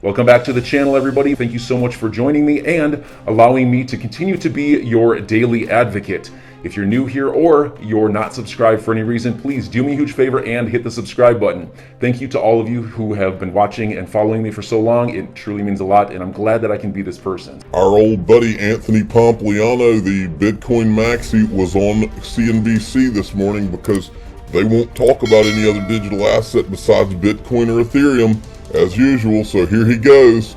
Welcome back to the channel, everybody. Thank you so much for joining me and allowing me to continue to be your daily advocate. If you're new here or you're not subscribed for any reason, please do me a huge favor and hit the subscribe button. Thank you to all of you who have been watching and following me for so long. It truly means a lot, and I'm glad that I can be this person. Our old buddy Anthony Pompliano, the Bitcoin maxi, was on CNBC this morning because they won't talk about any other digital asset besides Bitcoin or Ethereum, as usual, so here he goes.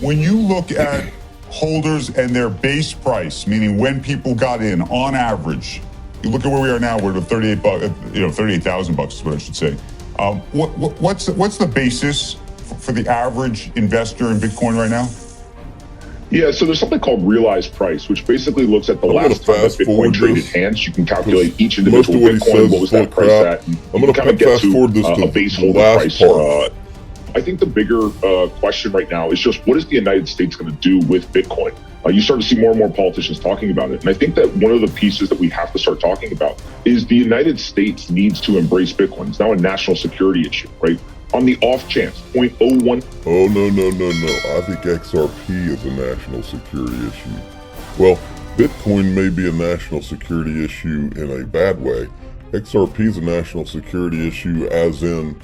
When you look at holders and their base price, meaning when people got in, on average, you look at where we are now, we're at 38 bucks, $38,000 is what I should say. What's the basis for the average investor in Bitcoin right now? Yeah, so there's something called realized price, which basically looks at the last time that Bitcoin traded hands. You can calculate each individual Bitcoin, what was that price at. I'm going to kind of fast forward this to a base holder price. I think the bigger question right now is just what is the United States going to do with Bitcoin? You start to see more and more politicians talking about it. And I think that one of the pieces that we have to start talking about is the United States needs to embrace Bitcoin. It's now a national security issue, right? On the off chance, 0.01. Oh, no. I think XRP is a national security issue. Well, Bitcoin may be a national security issue in a bad way. XRP is a national security issue as in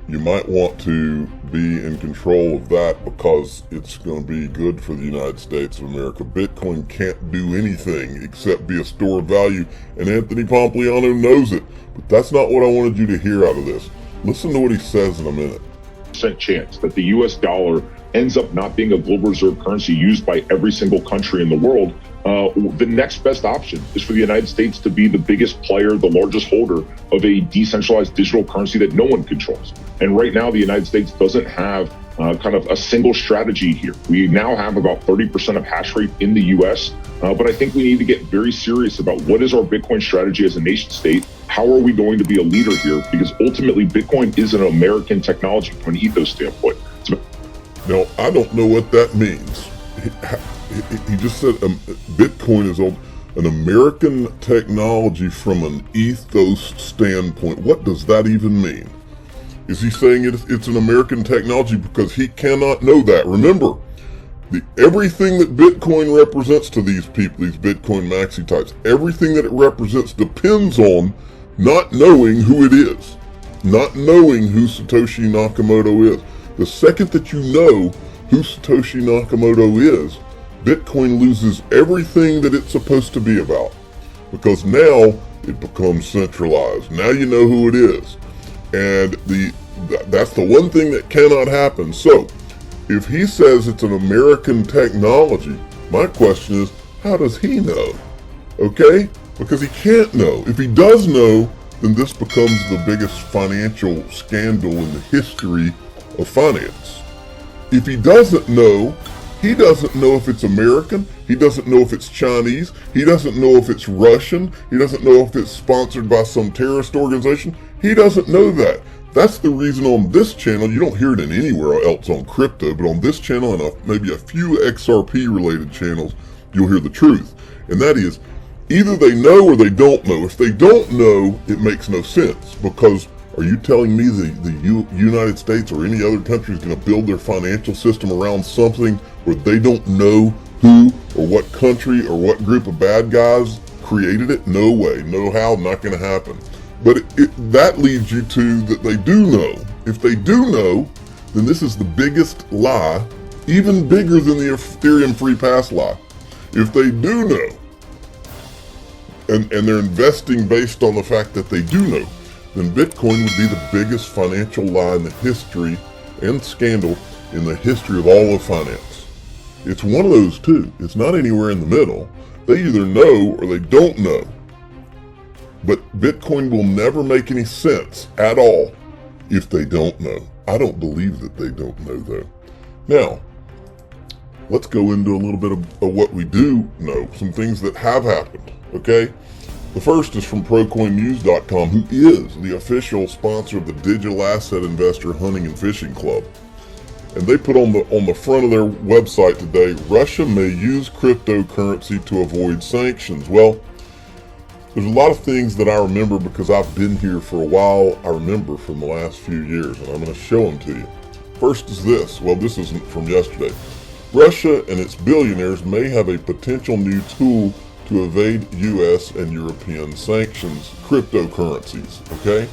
you might want to be in control of that because it's going to be good for the United States of America. Bitcoin can't do anything except be a store of value, and Anthony Pompliano knows it. But that's not what I wanted you to hear out of this. Listen to what he says in a minute. Chance that the US dollar ends up not being a global reserve currency used by every single country in the world. The next best option is for the United States to be the biggest player, the largest holder of a decentralized digital currency that no one controls. And right now, the United States doesn't have kind of a single strategy here. We now have about 30% of hash rate in the US, but I think we need to get very serious about what is our Bitcoin strategy as a nation state. How are we going to be a leader here? Because ultimately, Bitcoin is an American technology from an ethos standpoint. Now, I don't know what that means. He just said Bitcoin is an American technology from an ethos standpoint. What does that even mean? Is he saying it's an American technology because he cannot know that? Remember, everything that Bitcoin represents to these people, these Bitcoin maxi types, everything that it represents depends on not knowing who it is, not knowing who Satoshi Nakamoto is. The second that you know who Satoshi Nakamoto is, Bitcoin loses everything that it's supposed to be about, because now it becomes centralized. Now you know who it is, and that's the one thing that cannot happen. So if he says it's an American technology, my question is, how does he know? Okay? Because he can't know. If he does know, then this becomes the biggest financial scandal in the history of finance. If he doesn't know, he doesn't know if it's American, he doesn't know if it's Chinese, he doesn't know if it's Russian, he doesn't know if it's sponsored by some terrorist organization, he doesn't know that. That's the reason on this channel, you don't hear it in anywhere else on crypto, but on this channel and maybe a few XRP related channels, you'll hear the truth. And that is, either they know or they don't know. If they don't know, it makes no sense, because are you telling me the United States or any other country is going to build their financial system around something where they don't know who or what country or what group of bad guys created it? No way, no how, not going to happen. But that leads you to that they do know. If they do know, then this is the biggest lie, even bigger than the Ethereum free pass lie. If they do know, and they're investing based on the fact that they do know, then Bitcoin would be the biggest financial lie in the history and scandal in the history of all of finance. It's one of those two. It's not anywhere in the middle. They either know or they don't know. But Bitcoin will never make any sense at all if they don't know. I don't believe that they don't know, though. Now, let's go into a little bit of what we do know, some things that have happened, okay? The first is from ProCoinNews.com, who is the official sponsor of the Digital Asset Investor Hunting and Fishing Club. And they put on the front of their website today, Russia may use cryptocurrency to avoid sanctions. Well, there's a lot of things that I remember because I've been here for a while. I remember from the last few years, and I'm going to show them to you. First is this. Well, this isn't from yesterday. Russia and its billionaires may have a potential new tool to evade U.S. and European sanctions, cryptocurrencies, okay?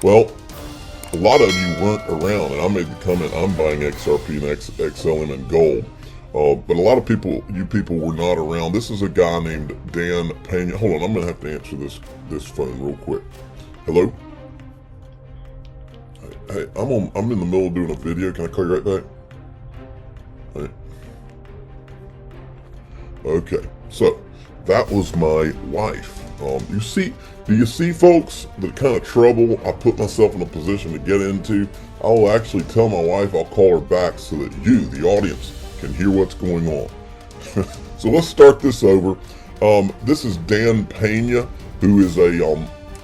Well, a lot of you weren't around, and I made the comment, I'm buying XRP and XLM in gold. But a lot of people, you people were not around. This is a guy named Dan Pena. Hold on, I'm going to have to answer this phone real quick. Hello? Hey, I'm in the middle of doing a video. Can I call you right back? All right. Okay, so that was my wife. Do you see, folks, the kind of trouble I put myself in a position to get into? I will actually tell my wife I'll call her back so that you, the audience, can hear what's going on. So let's start this over. This is Dan Pena, who is I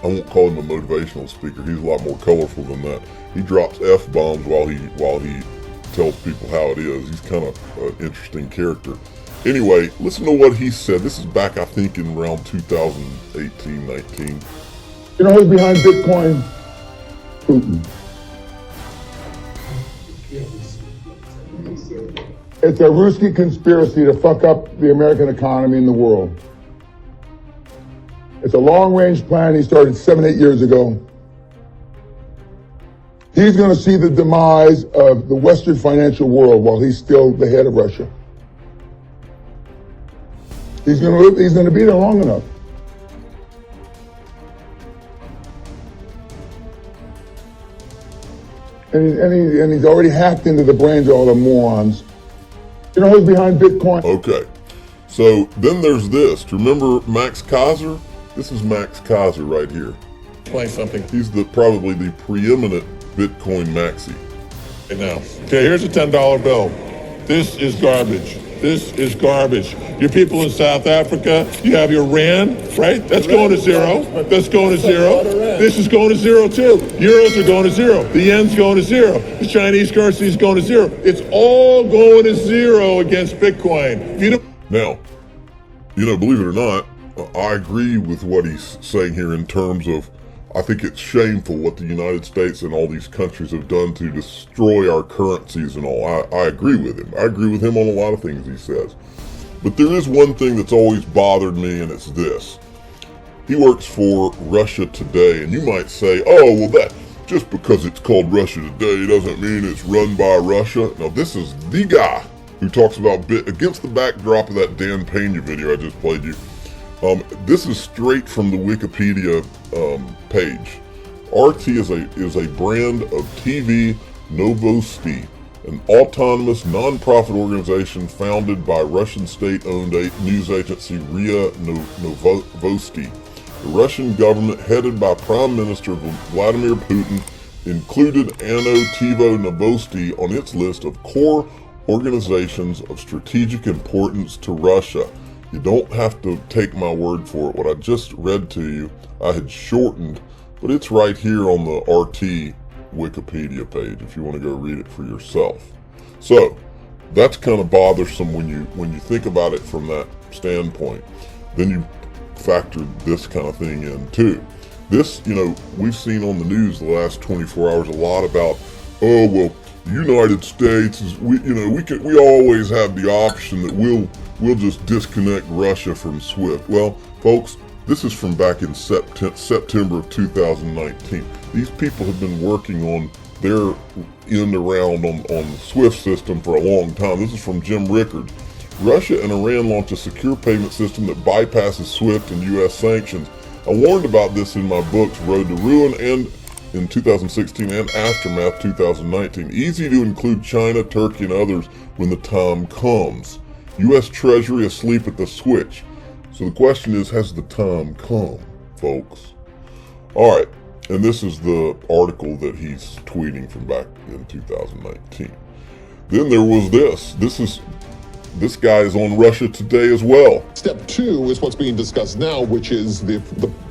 won't call him a motivational speaker. He's a lot more colorful than that. He drops F-bombs while he tells people how it is. He's kind of an interesting character. Anyway, listen to what he said. This is back, I think, in around 2018, 19. You know who's behind Bitcoin? Putin. It's a Ruski conspiracy to fuck up the American economy and the world. It's a long-range plan he started 7-8 years ago. He's going to see the demise of the Western financial world while he's still the head of Russia. He's going to be there long enough. And he's already hacked into the brains of all the morons. You know who's behind Bitcoin? Okay. So then there's this. Do you remember Max Kaiser? This is Max Kaiser right here. Explain something. He's probably the preeminent Bitcoin maxi. Right now. Okay, here's a $10 bill. This is garbage. This is garbage. Your people in South Africa, you have your rand, right? That's going to zero. That's going to zero. This is going to zero too. Euros are going to zero. The yen's going to zero. The Chinese currency is going to zero. It's all going to zero against Bitcoin. Now, believe it or not, I agree with what he's saying here in terms of, I think it's shameful what the United States and all these countries have done to destroy our currencies and all. I agree with him. I agree with him on a lot of things he says. But there is one thing that's always bothered me, and it's this. He works for Russia Today, and you might say, oh, well, that just because it's called Russia Today doesn't mean it's run by Russia. Now, this is the guy who talks about against the backdrop of that Dan Pena video I just played you. This is straight from the Wikipedia page. RT is a brand of TV Novosti, an autonomous non-profit organization founded by Russian state-owned news agency RIA Novosti. The Russian government, headed by Prime Minister Vladimir Putin, included Ano Tivo Novosti on its list of core organizations of strategic importance to Russia. You don't have to take my word for it. What I just read to you, I had shortened, but it's right here on the RT Wikipedia page if you want to go read it for yourself. So that's kind of bothersome when you think about it from that standpoint. Then you factor this kind of thing in too. This, we've seen on the news the last 24 hours a lot about, oh well, the United States is we always have the option that we'll just disconnect Russia from SWIFT. Well, folks, this is from back in September of 2019. These people have been working on their end around on the SWIFT system for a long time. This is from Jim Rickards. Russia and Iran launched a secure payment system that bypasses SWIFT and U.S. sanctions. I warned about this in my books, Road to Ruin, and in 2016 and Aftermath 2019. Easy to include China, Turkey, and others when the time comes. U.S. Treasury asleep at the switch. So the question is, has the time come, folks? All right, and this is the article that he's tweeting from back in 2019. Then there was this. This guy is on Russia Today as well. Step two is what's being discussed now, which is the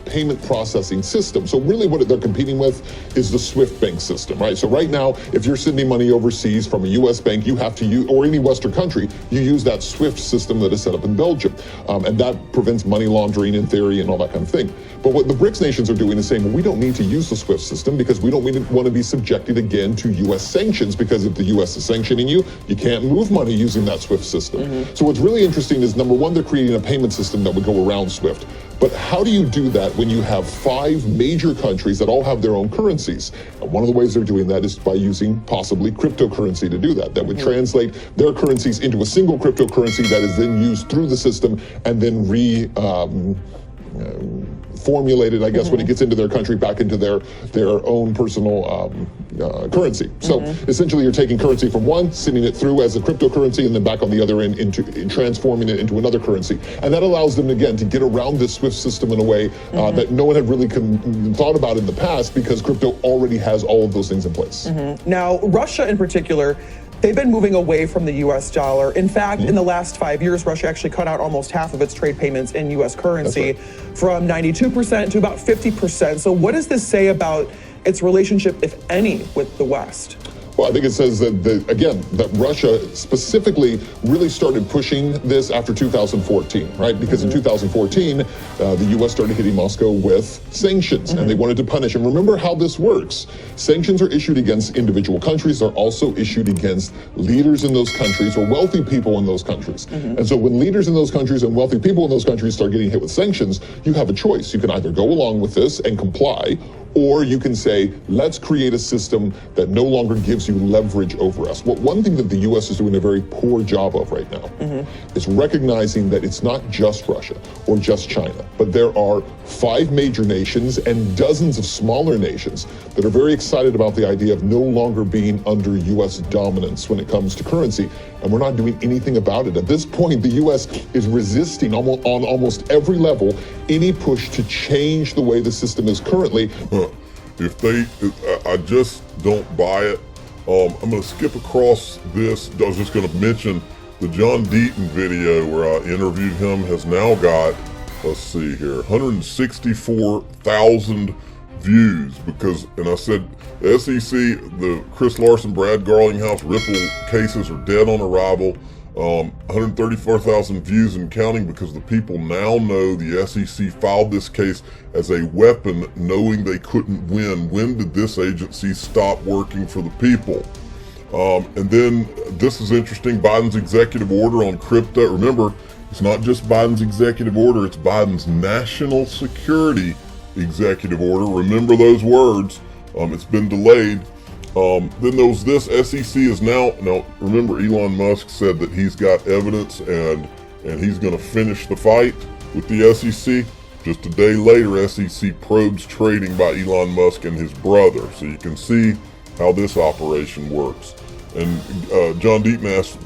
payment processing system. So really what they're competing with is the SWIFT bank system, right? So right now, if you're sending money overseas from a US bank, you have to use, or any Western country, you use that SWIFT system that is set up in Belgium. And that prevents money laundering in theory and all that kind of thing. But what the BRICS nations are doing is saying, well, we don't need to use the SWIFT system because we don't want to be subjected again to US sanctions, because if the US is sanctioning you, you can't move money using that SWIFT system. So what's really interesting is, number one, they're creating a payment system that would go around SWIFT. But how do you do that when you have 5 major countries that all have their own currencies? And one of the ways they're doing that is by using possibly cryptocurrency to do that. That would translate their currencies into a single cryptocurrency that is then used through the system and then formulated, I guess, when it gets into their country back into their own personal currency. So essentially you're taking currency from one, sending it through as a cryptocurrency, and then back on the other end into transforming it into another currency. And that allows them, again, to get around this SWIFT system in a way that no one had really thought about in the past, because crypto already has all of those things in place. Now, Russia in particular, they've been moving away from the US dollar. In fact, in the last 5 years, Russia actually cut out almost half of its trade payments in US currency, from 92% to about 50%. So what does this say about its relationship, if any, with the West? Well, I think it says that, that Russia specifically really started pushing this after 2014, right? Because in 2014, the U.S. started hitting Moscow with sanctions, and they wanted to punish. And remember how this works. Sanctions are issued against individual countries. They're also issued against leaders in those countries or wealthy people in those countries. And so when leaders in those countries and wealthy people in those countries start getting hit with sanctions, you have a choice. You can either go along with this and comply, or you can say, let's create a system that no longer gives you leverage over us. Well, one thing that the U.S. is doing a very poor job of right now is recognizing that it's not just Russia or just China, but there are 5 major nations and dozens of smaller nations that are very excited about the idea of no longer being under U.S. dominance when it comes to currency. And we're not doing anything about it. At this point, the U.S. is resisting on almost every level any push to change the way the system is currently. I just don't buy it. I'm going to skip across this. I was just going to mention the John Deaton video where I interviewed him has now got, let's see here, 164,000 views, because, and I said, the SEC, the Chris Larson, Brad Garlinghouse, Ripple cases are dead on arrival. 134,000 views and counting, because the people now know the SEC filed this case as a weapon, knowing they couldn't win. When did this agency stop working for the people? And then this is interesting, Biden's executive order on crypto. Remember, it's not just Biden's executive order, it's Biden's national security executive order. Remember those words. It's been delayed. Then there was this, SEC is now remember Elon Musk said that he's got evidence and he's going to finish the fight with the SEC. Just a day later, SEC probes trading by Elon Musk and his brother. So you can see how this operation works. And John Deaton asked,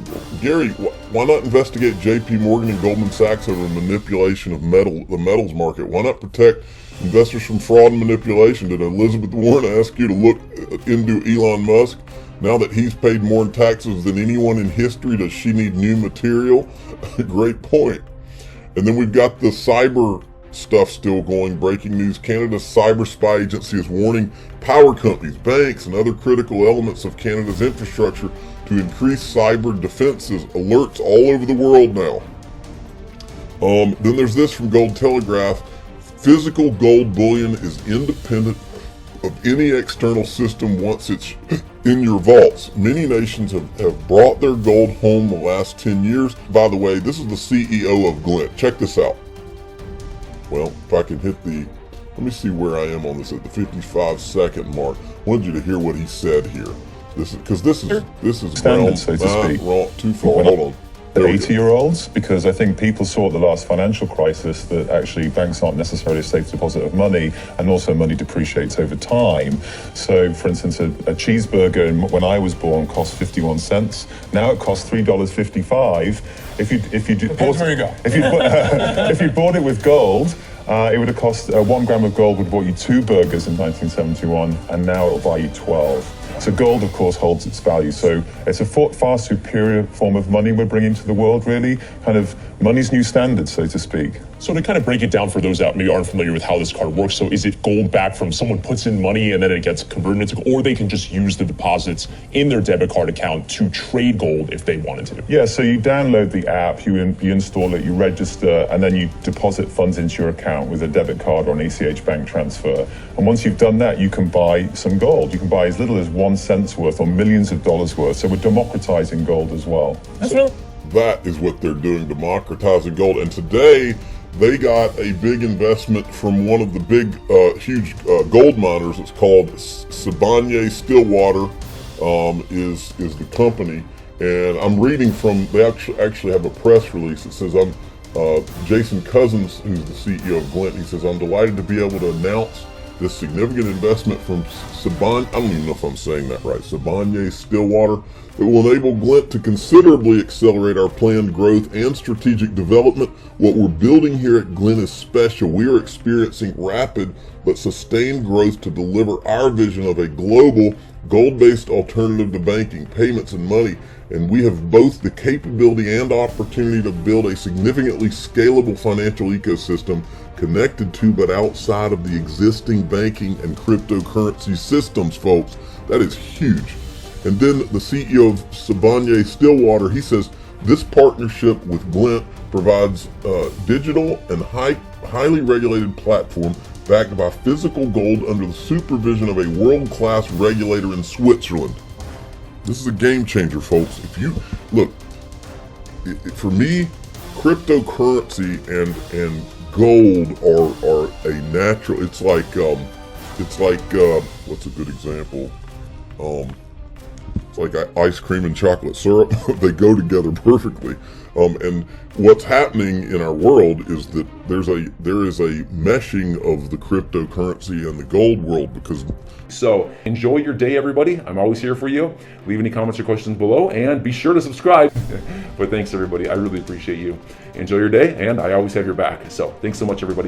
Gary, why not investigate JP Morgan and Goldman Sachs over manipulation of the metals market? Why not protect investors from fraud and manipulation? Did Elizabeth Warren ask you to look into Elon Musk? Now that he's paid more in taxes than anyone in history, does she need new material? Great point. And then we've got the cyber stuff still going. Breaking news, Canada's cyber spy agency is warning power companies, banks, and other critical elements of Canada's infrastructure to increase cyber defenses. Alerts all over the world now. Then there's this from Gold Telegraph. Physical gold bullion is independent of any external system once it's in your vaults. Many nations have brought their gold home the last 10 years. By the way, this is the CEO of Glint. Check this out. Well, if I can hit let me see where I am on this at the 55-second mark. I wanted you to hear what he said here. This is standard, so to speak. Wrong, too far. Hold on. 80-year-olds, because I think people saw at the last financial crisis that actually banks aren't necessarily a safe deposit of money, and also money depreciates over time. So, for instance, a cheeseburger when I was born cost 51 cents. Now it costs $3.55. If you bought it with gold, it would have cost 1 gram of gold would have bought you 2 burgers in 1971, and now it will buy you 12. So gold, of course, holds its value. So it's a far superior form of money we're bringing to the world, really, kind of money's new standard, so to speak. So to kind of break it down for those that maybe aren't familiar with how this card works, so is it gold back from someone puts in money and then it gets converted into gold, or they can just use the deposits in their debit card account to trade gold if they wanted to? Yeah, so you download the app, you install it, you register, and then you deposit funds into your account with a debit card or an ACH bank transfer. And once you've done that, you can buy some gold. You can buy as little as 1 cent's worth or millions of dollars worth. So we're democratizing gold as well. That is what they're doing, democratizing gold. And today, they got a big investment from one of the big, huge gold miners. It's called Sibanye-Stillwater, is the company. And I'm reading from, they actually have a press release that says, Jason Cousins, who's the CEO of Glint, he says, I'm delighted to be able to announce this significant investment from Sibanye, I don't even know if I'm saying that right, Sibanye-Stillwater, that will enable Glint to considerably accelerate our planned growth and strategic development. What we're building here at Glint is special. We are experiencing rapid but sustained growth to deliver our vision of a global gold-based alternative to banking, payments, and money. And we have both the capability and opportunity to build a significantly scalable financial ecosystem connected to but outside of the existing banking and cryptocurrency systems, folks. That is huge. And then the CEO of Sibanye-Stillwater, he says, this partnership with Glint provides digital and highly regulated platform backed by physical gold under the supervision of a world-class regulator in Switzerland. This is a game changer, folks. If you look, for me, cryptocurrency and gold are a natural. It's like what's a good example? It's like ice cream and chocolate syrup. They go together perfectly. And what's happening in our world is that there is a meshing of the cryptocurrency and the gold world because. So enjoy your day, everybody. I'm always here for you. Leave any comments or questions below and be sure to subscribe. But thanks, everybody. I really appreciate you. Enjoy your day, and I always have your back. So thanks so much, everybody.